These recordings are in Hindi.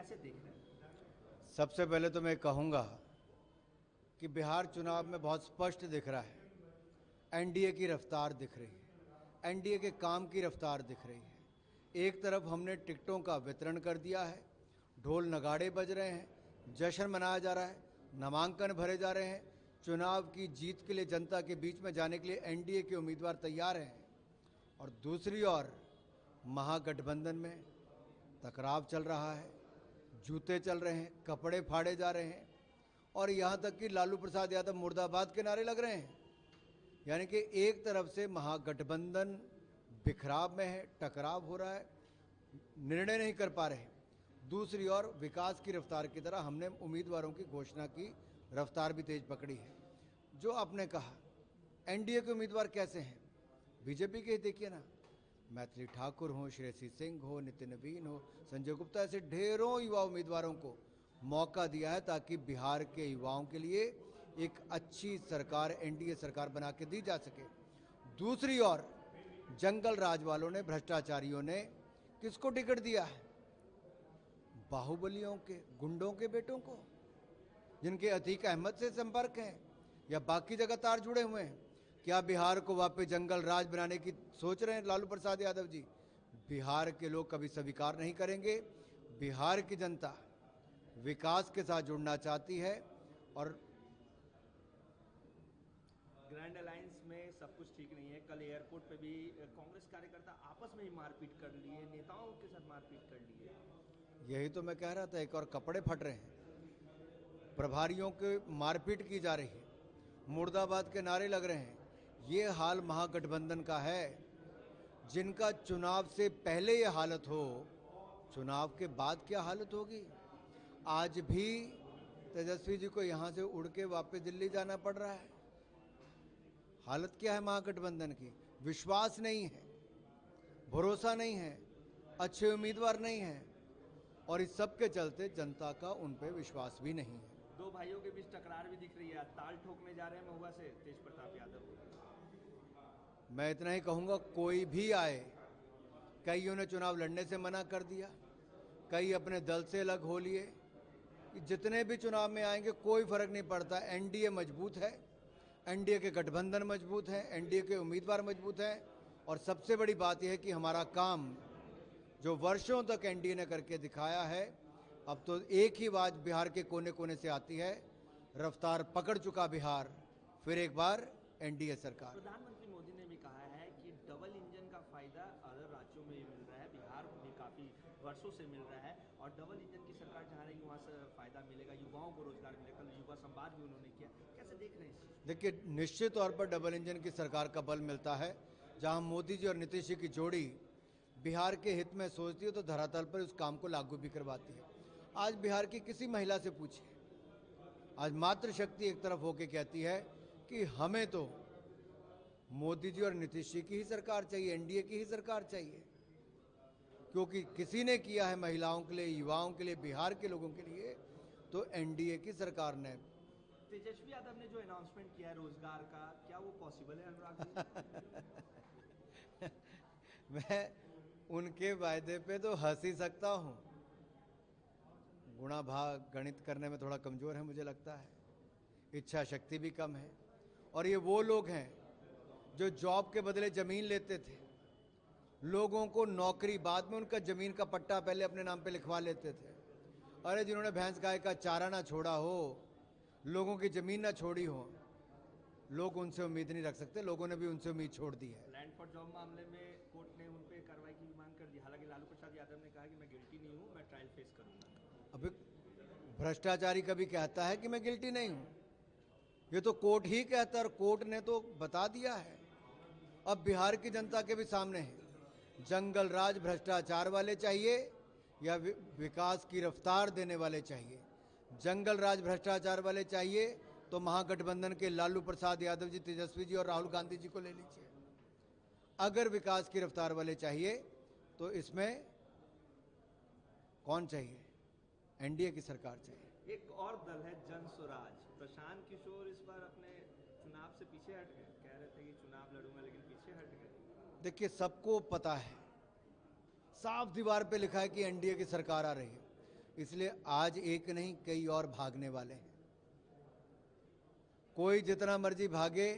कैसे देख रहे हैं? सबसे पहले तो मैं कहूंगा कि बिहार चुनाव में बहुत स्पष्ट दिख रहा है, एनडीए की रफ्तार दिख रही है, एनडीए के काम की रफ्तार दिख रही है। एक तरफ हमने टिकटों का वितरण कर दिया है, ढोल नगाड़े बज रहे हैं, जश्न मनाया जा रहा है, नामांकन भरे जा रहे हैं, चुनाव की जीत के लिए जनता के बीच में जाने के लिए एनडीए के उम्मीदवार तैयार हैं। और दूसरी ओर महागठबंधन में टकराव चल रहा है, जूते चल रहे हैं, कपड़े फाड़े जा रहे हैं और यहाँ तक कि लालू प्रसाद यादव मुर्दाबाद के नारे लग रहे हैं। यानी कि एक तरफ से महागठबंधन बिखराव में है, टकराव हो रहा है, निर्णय नहीं कर पा रहे। दूसरी ओर विकास की रफ्तार की तरह हमने उम्मीदवारों की घोषणा की रफ्तार भी तेज पकड़ी है। जो आपने कहा एनडीए के उम्मीदवार कैसे हैं, बीजेपी के ही देखिए ना, मैथिली ठाकुर हो, श्रेयसी सिंह हो, नितिन नवीन हो, संजय गुप्ता, ऐसे ढेरों युवा उम्मीदवारों को मौका दिया है ताकि बिहार के युवाओं के लिए एक अच्छी सरकार, एनडीए सरकार बना के दी जा सके। दूसरी ओर जंगल राज वालों ने, भ्रष्टाचारियों ने किसको टिकट दिया है? बाहुबलियों के, गुंडों के बेटों को, जिनके अतीक अहमद से संपर्क है या बाकी जगह तार जुड़े हुए हैं। क्या बिहार को वापस जंगल राज बनाने की सोच रहे हैं लालू प्रसाद यादव जी? बिहार के लोग कभी स्वीकार नहीं करेंगे। बिहार की जनता विकास के साथ जुड़ना चाहती है और ग्रैंड अलायंस में सब कुछ ठीक नहीं है। कल एयरपोर्ट पे भी कांग्रेस कार्यकर्ता आपस में ही मारपीट कर लिए, नेताओं के साथ मारपीट कर लिए। यही तो मैं कह रहा था, एक और कपड़े फट रहे हैं, प्रभारियों के मारपीट की जा रही है, मुर्दाबाद के नारे लग रहे हैं। ये हाल महागठबंधन का है। जिनका चुनाव से पहले ये हालत हो, चुनाव के बाद क्या हालत होगी? आज भी तेजस्वी जी को यहां से उड़ के वापस दिल्ली जाना पड़ रहा है। हालत क्या है महागठबंधन की? विश्वास नहीं है, भरोसा नहीं है, अच्छे उम्मीदवार नहीं है और इस सब के चलते जनता का उन पे विश्वास भी नहीं है। दो भाइयों के बीच टकरार भी दिख रही है, ताल ठोकने जा रहे हैं महुआ से तेज प्रताप यादव। मैं इतना ही कहूंगा, कोई भी आए, कईयों ने चुनाव लड़ने से मना कर दिया, कई अपने दल से अलग हो लिए। जितने भी चुनाव में आएंगे कोई फर्क नहीं पड़ता, एनडीए मजबूत है, एनडीए के गठबंधन मजबूत है, एनडीए के उम्मीदवार मजबूत हैं और सबसे बड़ी बात यह है कि हमारा काम जो वर्षों तक एनडीए ने करके दिखाया है, अब तो एक ही आवाज बिहार के कोने कोने से आती है, रफ्तार पकड़ चुका बिहार, फिर एक बार एनडीए सरकार। प्रधानमंत्री मोदी ने भी कहा है कि डबल इंजन का फायदा अदर राज्यों में भी मिल रहा है, बिहार को भी काफी वर्षों से मिल रहा है और डबल इंजन की सरकार जहाँ रहेगी वहाँ से फायदा मिलेगा, युवाओं को रोजगार मिलेगा। कल युवा संवाद भी उन्होंने किया, कैसे देख रहे हैं? देखिए, निश्चित तौर पर डबल इंजन की सरकार का बल मिलता है। जहां मोदी जी और नीतीश जी की जोड़ी बिहार के हित में सोचती है तो धरातल पर उस काम को लागू भी करवाती है। आज बिहार की किसी महिला से पूछिए, आज मातृशक्ति एक तरफ होकर कहती है कि हमें तो मोदी जी और नीतीश जी की ही सरकार चाहिए, एनडीए की ही सरकार चाहिए, क्योंकि किसी ने किया है महिलाओं के लिए, युवाओं के लिए, बिहार के लोगों के लिए, तो एनडीए की सरकार ने। तेजस्वी यादव ने जो अनाउंसमेंट किया है रोजगार का, क्या वो पॉसिबल है अनुराग जी? मैं उनके वायदे पे तो हंस ही सकता हूं। गुणा भाग गणित करने में थोड़ा कमजोर है मुझे लगता है, इच्छा शक्ति भी कम है। और ये वो लोग हैं जो जॉब के बदले जमीन लेते थे, लोगों को नौकरी, बाद में उनका जमीन का पट्टा पहले अपने नाम पे लिखवा लेते थे। अरे जिन्होंने भैंस गाय का चारा ना छोड़ा हो, लोगों की जमीन ना छोड़ी हो, लोग उनसे उम्मीद नहीं रख सकते। लोगों ने भी उनसे उम्मीद छोड़ दी है। लैंड फॉर जॉब मामले में कोर्ट ने उन पे कार्रवाई की भी मांग कर दी। हालांकि लालू प्रसाद यादव ने कहा कि मैं गिल्टी नहीं हूं, मैं ट्रायल फेस करूंगा। अभी भ्रष्टाचारी कभी कहता है कि मैं गिल्टी नहीं हूं? ये तो कोर्ट ही कहता है और कोर्ट ने तो बता दिया है। अब बिहार की जनता के भी सामने है, जंगल राज भ्रष्टाचार वाले चाहिए या विकास की रफ्तार देने वाले चाहिए? जंगल राज भ्रष्टाचार वाले चाहिए तो महागठबंधन के लालू प्रसाद यादव जी, तेजस्वी जी और राहुल गांधी जी को ले लीजिए। अगर विकास की रफ्तार वाले चाहिए तो इसमें कौन चाहिए? एनडीए की सरकार चाहिए। एक और दल है जन स्वराज, प्रशांत किशोर इस बार अपने चुनाव से पीछे हट गए, कह रहे थे कि चुनाव लड़ूंगा लेकिन पीछे हट गए। देखिए, सबको पता है, साफ दीवार पे लिखा है कि एनडीए की सरकार आ रही है। इसलिए आज एक नहीं कई और भागने वाले हैं। कोई जितना मर्जी भागे,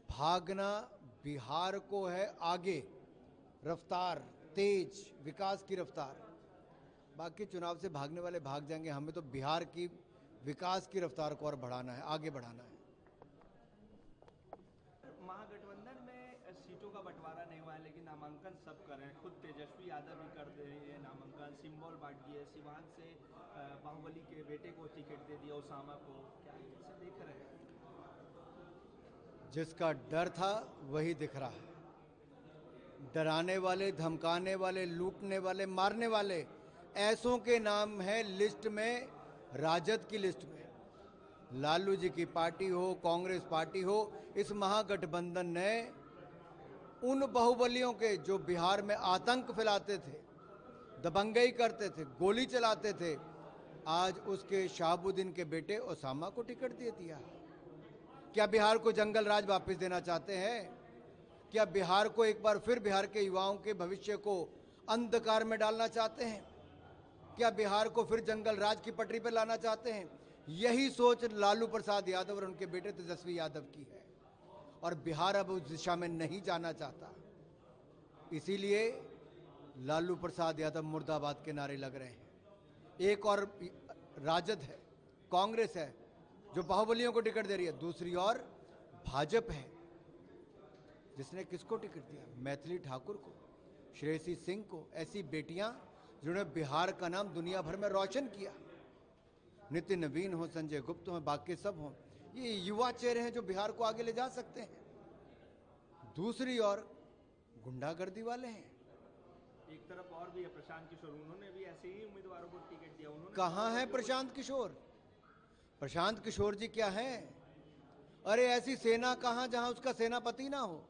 भागना बिहार को है आगे, रफ्तार तेज, विकास की रफ्तार। बाकी चुनाव से भागने वाले भाग जाएंगे, हमें तो बिहार की विकास की रफ्तार को और बढ़ाना है, आगे बढ़ाना है। महागठबंधन में सीटों का बंटवारा नहीं हुआ है, लेकिन नामांकन सब कर रहे हैं। खुद तेजस्वी यादव भी कर दे रहे हैं नामांकन, सिंबल बांट दिए, सिवान से बाहुबली के बेटे को टिकट दे दिया, उसामा को। क्या कैसे देख रहे हैं? जिसका डर था वही दिख रहा है। डराने वाले, धमकाने वाले, लूटने वाले, मारने वाले ऐसों के नाम है लिस्ट में, राजद की लिस्ट में। लालू जी की पार्टी हो, कांग्रेस पार्टी हो, इस महागठबंधन ने उन बाहुबलियों के जो बिहार में आतंक फैलाते थे, दबंगई करते थे, गोली चलाते थे, आज उसके शहाबुद्दीन के बेटे ओसामा को टिकट दे दिया। क्या बिहार को जंगल राज वापस देना चाहते हैं? क्या बिहार को एक बार फिर बिहार के युवाओं के भविष्य को अंधकार में डालना चाहते हैं? क्या बिहार को फिर जंगल राज की पटरी पर लाना चाहते हैं? यही सोच लालू प्रसाद यादव और उनके बेटे तेजस्वी यादव की है, और बिहार अब उस दिशा में नहीं जाना चाहता। इसीलिए लालू प्रसाद यादव मुर्दाबाद के नारे लग रहे हैं। एक और राजद है, कांग्रेस है जो बाहुबलियों को टिकट दे रही है, दूसरी ओर भाजपा है जिसने किसको टिकट दिया? मैथिली ठाकुर को, श्रेयसी सिंह को। ऐसी बेटियां जिन्होंने बिहार का नाम दुनिया भर में रोशन किया। नितिन नवीन हो, संजय गुप्त हो, बाकी सब हो, ये युवा चेहरे हैं जो बिहार को आगे ले जा सकते हैं। दूसरी ओर गुंडागर्दी वाले हैं। एक तरफ और भी है प्रशांत किशोर, उन्होंने भी ऐसे ही उम्मीदवारों को टिकट दिया। उन्होंने कहां है प्रशांत किशोर? प्रशांत किशोर जी क्या है? अरे ऐसी सेना कहां जहां उसका सेनापति ना हो।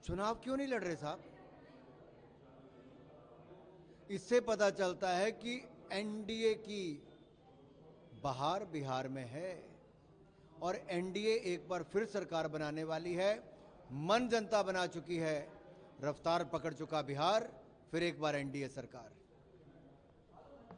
चुनाव क्यों नहीं लड़ रहे साहब? इससे पता चलता है कि एनडीए की बहार बिहार में है, और एनडीए एक बार फिर सरकार बनाने वाली है। मन जनता बना चुकी है, रफ्तार पकड़ चुका बिहार, फिर एक बार एनडीए सरकार।